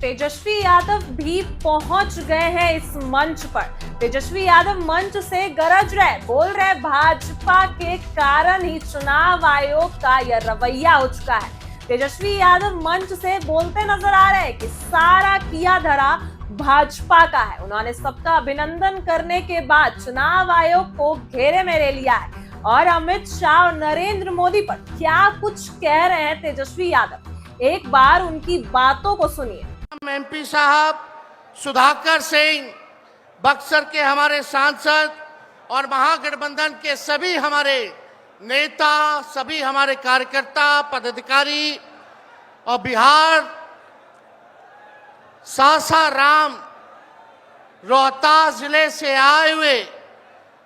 तेजस्वी यादव भी पहुंच गए हैं इस मंच पर। तेजस्वी यादव मंच से गरज रहे, बोल रहे भाजपा के कारण ही चुनाव आयोग का यह रवैया हो चुका है। तेजस्वी यादव मंच से बोलते नजर आ रहे हैं कि सारा किया धरा भाजपा का है। उन्होंने सबका अभिनंदन करने के बाद चुनाव आयोग को घेरे में ले लिया है और अमित शाह और नरेंद्र मोदी पर क्या कुछ कह रहे हैं तेजस्वी यादव, एक बार उनकी बातों को सुनिए। एमपी साहब सुधाकर सिंह, बक्सर के हमारे सांसद और महागठबंधन के सभी हमारे नेता, सभी हमारे कार्यकर्ता, पदाधिकारी और बिहार, सासाराम, रोहतास जिले से आए हुए,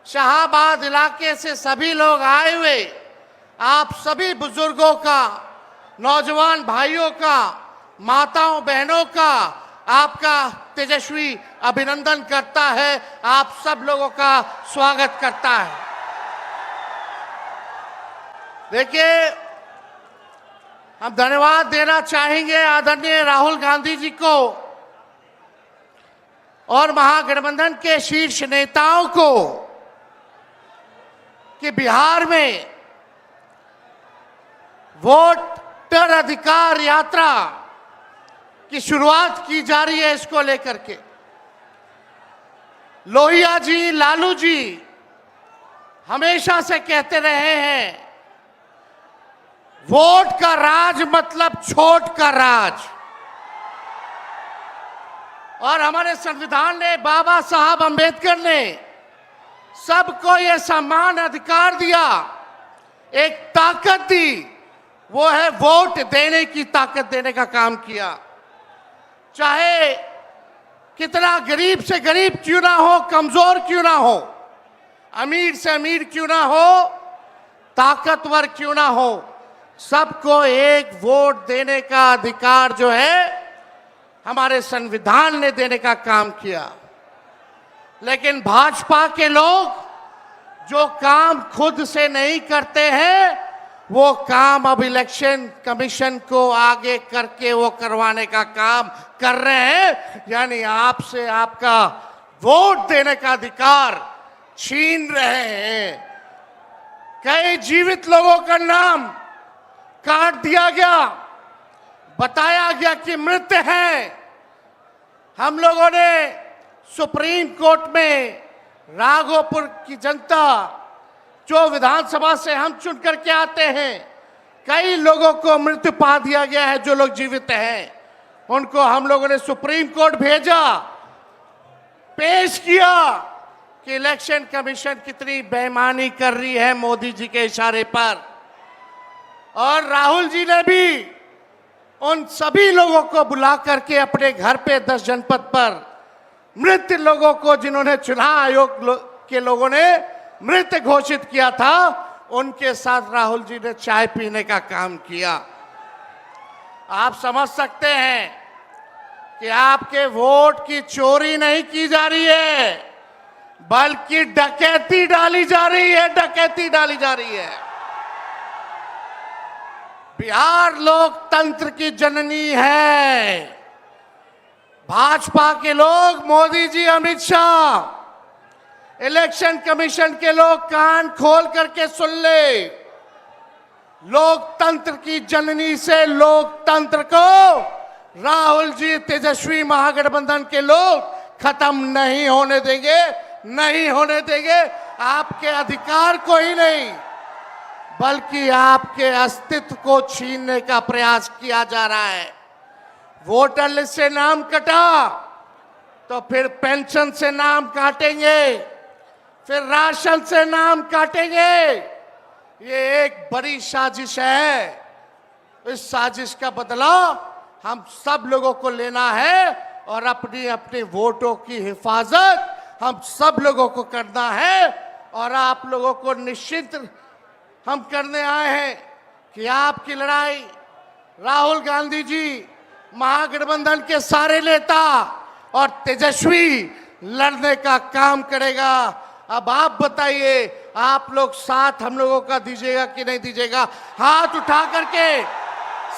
शाहाबाद इलाके से सभी लोग आए हुए, आप सभी बुजुर्गों का, नौजवान भाइयों का, माताओं बहनों का आपका तेजस्वी अभिनंदन करता है, आप सब लोगों का स्वागत करता है। देखिए, हम धन्यवाद देना चाहेंगे आदरणीय राहुल गांधी जी को और महागठबंधन के शीर्ष नेताओं को कि बिहार में वोटर अधिकार यात्रा की शुरुआत की जा रही है। इसको लेकर के लोहिया जी, लालू जी हमेशा से कहते रहे हैं, वोट का राज मतलब छोट का राज। और हमारे संविधान ने, बाबा साहब अंबेडकर ने सबको यह समान अधिकार दिया, एक ताकत दी, वो है वोट देने की ताकत देने का काम किया। चाहे कितना गरीब से गरीब क्यों ना हो, कमजोर क्यों ना हो, अमीर से अमीर क्यों ना हो, ताकतवर क्यों ना हो, सबको एक वोट देने का अधिकार जो है हमारे संविधान ने देने का काम किया। लेकिन भाजपा के लोग जो काम खुद से नहीं करते हैं, वो काम अब इलेक्शन कमीशन को आगे करके वो करवाने का काम कर रहे हैं, यानी आपसे आपका वोट देने का अधिकार छीन रहे हैं। कई जीवित लोगों का नाम काट दिया गया, बताया गया कि मृत हैं। हम लोगों ने सुप्रीम कोर्ट में राघोपुर की जनता, जो विधानसभा से हम चुन करके आते हैं, कई लोगों को मृत्यु पा दिया गया है। जो लोग जीवित हैं उनको हम लोगों ने सुप्रीम कोर्ट भेजा, पेश किया कि इलेक्शन कमीशन कितनी बेईमानी कर रही है मोदी जी के इशारे पर। और राहुल जी ने भी उन सभी लोगों को बुला करके अपने घर पे 10 जनपद पर मृत लोगों को, जिन्होंने चुनाव आयोग के लोगों ने मृत घोषित किया था, उनके साथ राहुल जी ने चाय पीने का काम किया। आप समझ सकते हैं कि आपके वोट की चोरी नहीं की जा रही है, बल्कि डकैती डाली जा रही है, डकैती डाली जा रही है। बिहार लोकतंत्र की जननी है। भाजपा के लोग, मोदी जी, अमित शाह, इलेक्शन कमीशन के लोग कान खोल करके सुन ले, लोकतंत्र की जननी से लोकतंत्र को राहुल जी, तेजस्वी, महागठबंधन के लोग खत्म नहीं होने देंगे, नहीं होने देंगे। आपके अधिकार को ही नहीं, बल्कि आपके अस्तित्व को छीनने का प्रयास किया जा रहा है। वोटर लिस्ट से नाम कटा तो फिर पेंशन से नाम काटेंगे, फिर राशन से नाम काटेंगे। ये एक बड़ी साजिश है। इस साजिश का बदला हम सब लोगों को लेना है और अपनी अपने वोटों की हिफाजत हम सब लोगों को करना है। और आप लोगों को निश्चित हम करने आए हैं कि आपकी लड़ाई राहुल गांधी जी, महागठबंधन के सारे नेता और तेजस्वी लड़ने का काम करेगा। अब आप बताइए, आप लोग साथ हम लोगों का दीजिएगा कि नहीं दीजिएगा? हाथ उठा करके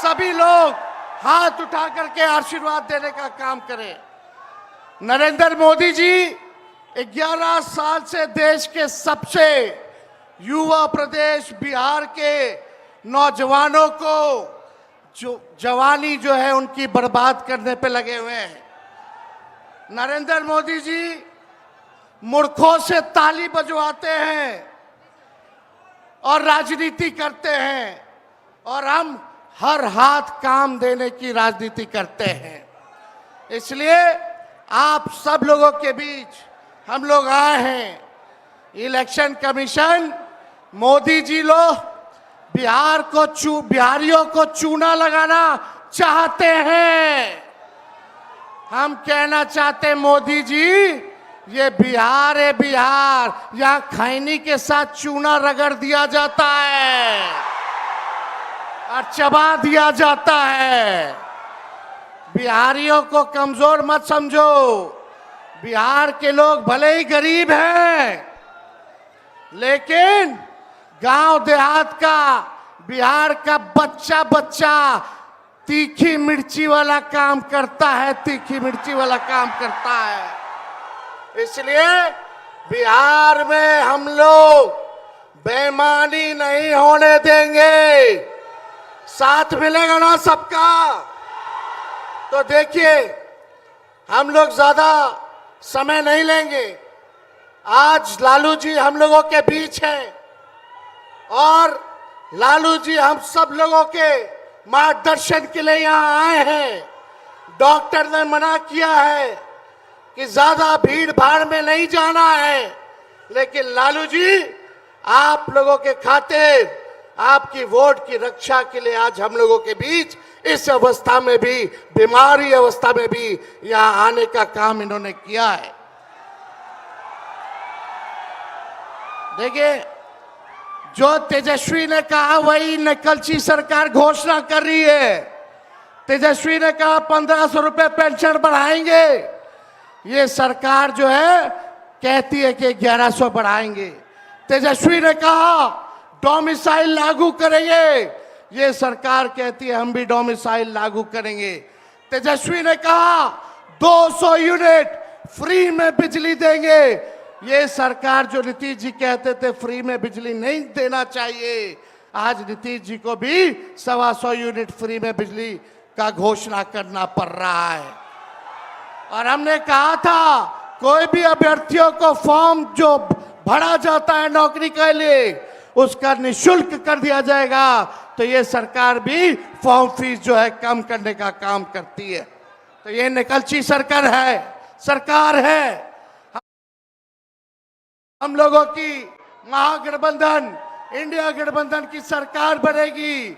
सभी लोग हाथ उठा करके आशीर्वाद देने का काम करें। नरेंद्र मोदी जी 11 साल से देश के सबसे युवा प्रदेश बिहार के नौजवानों को जो जवानी जो है उनकी बर्बाद करने पे लगे हुए हैं। नरेंद्र मोदी जी मूर्खों से ताली बजवाते हैं और राजनीति करते हैं, और हम हर हाथ काम देने की राजनीति करते हैं। इसलिए आप सब लोगों के बीच हम लोग आए हैं। इलेक्शन कमीशन मोदी जी लोग बिहारियों को चूना लगाना चाहते हैं। हम कहना चाहते हैं मोदी जी, ये बिहार है, बिहार यहाँ खैनी के साथ चूना रगड़ दिया जाता है और चबा दिया जाता है। बिहारियों को कमजोर मत समझो। बिहार के लोग भले ही गरीब हैं, लेकिन गांव देहात का बिहार का बच्चा बच्चा तीखी मिर्ची वाला काम करता है, तीखी मिर्ची वाला काम करता है। इसलिए बिहार में हम लोग बेईमानी नहीं होने देंगे। साथ मिलेगा ना सबका? तो देखिए, हम लोग ज्यादा समय नहीं लेंगे। आज लालू जी हम लोगों के बीच हैं और लालू जी हम सब लोगों के मार्गदर्शन के लिए यहाँ आए हैं। डॉक्टर ने मना किया है कि ज्यादा भीड़ भाड़ में नहीं जाना है, लेकिन लालू जी आप लोगों के खातिर, आपकी वोट की रक्षा के लिए आज हम लोगों के बीच इस अवस्था में भी, बीमारी अवस्था में भी यहाँ आने का काम इन्होंने किया है। देखिए, जो तेजस्वी ने कहा वही नकलची सरकार घोषणा कर रही है। तेजस्वी ने कहा 1500 रुपए पेंशन बढ़ाएंगे, ये सरकार जो है कहती है कि 1100 बढ़ाएंगे। तेजस्वी ने कहा डोमिसाइल लागू करेंगे, ये सरकार कहती है हम भी डोमिसाइल लागू करेंगे। तेजस्वी ने कहा 200 यूनिट फ्री में बिजली देंगे, ये सरकार जो नीतीश जी कहते थे फ्री में बिजली नहीं देना चाहिए, आज नीतीश जी को भी 125 यूनिट फ्री में बिजली का घोषणा करना पड़ रहा है। और हमने कहा था कोई भी अभ्यर्थियों को फॉर्म जो भरा जाता है नौकरी के लिए उसका निःशुल्क कर दिया जाएगा, तो ये सरकार भी फॉर्म फीस जो है कम करने का काम करती है। तो ये निकलची सरकार है। हम लोगों की महागठबंधन, इंडिया गठबंधन की सरकार बनेगी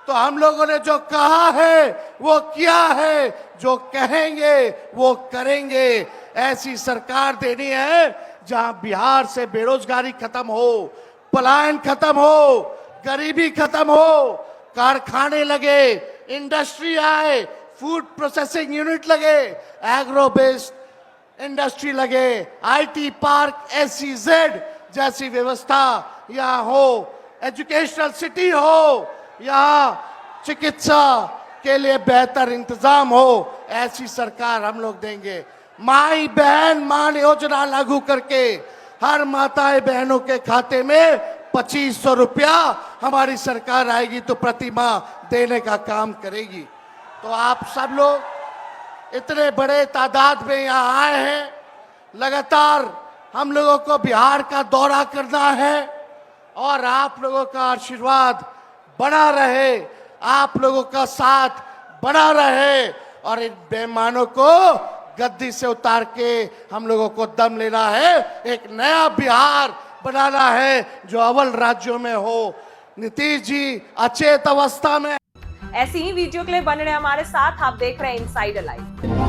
तो हम लोगों ने जो कहा है वो किया है, जो कहेंगे वो करेंगे। ऐसी सरकार देनी है जहां बिहार से बेरोजगारी खत्म हो, पलायन खत्म हो, गरीबी खत्म हो, कारखाने लगे, इंडस्ट्री आए, फूड प्रोसेसिंग यूनिट लगे, एग्रो बेस्ड इंडस्ट्री लगे, आईटी पार्क, SEZ जैसी व्यवस्था यहाँ हो, एजुकेशनल सिटी हो, यहाँ चिकित्सा के लिए बेहतर इंतजाम हो, ऐसी सरकार हम लोग देंगे। माई बहन मान योजना लागू करके हर माताएं बहनों के खाते में 2500 रुपया हमारी सरकार आएगी तो प्रति माह देने का काम करेगी। तो आप सब लोग इतने बड़े तादाद में यहाँ आए हैं, लगातार हम लोगों को बिहार का दौरा करना है और आप लोगों का आशीर्वाद बना रहे, आप लोगों का साथ बना रहे और इन बेईमानों को गद्दी से उतार के हम लोगों को दम लेना है, एक नया बिहार बनाना है जो अव्वल राज्यों में हो। नीतीश जी अचेत अवस्था में। ऐसी ही वीडियो के लिए बने रहे हमारे साथ। आप देख रहे हैं इनसाइडर लाइव।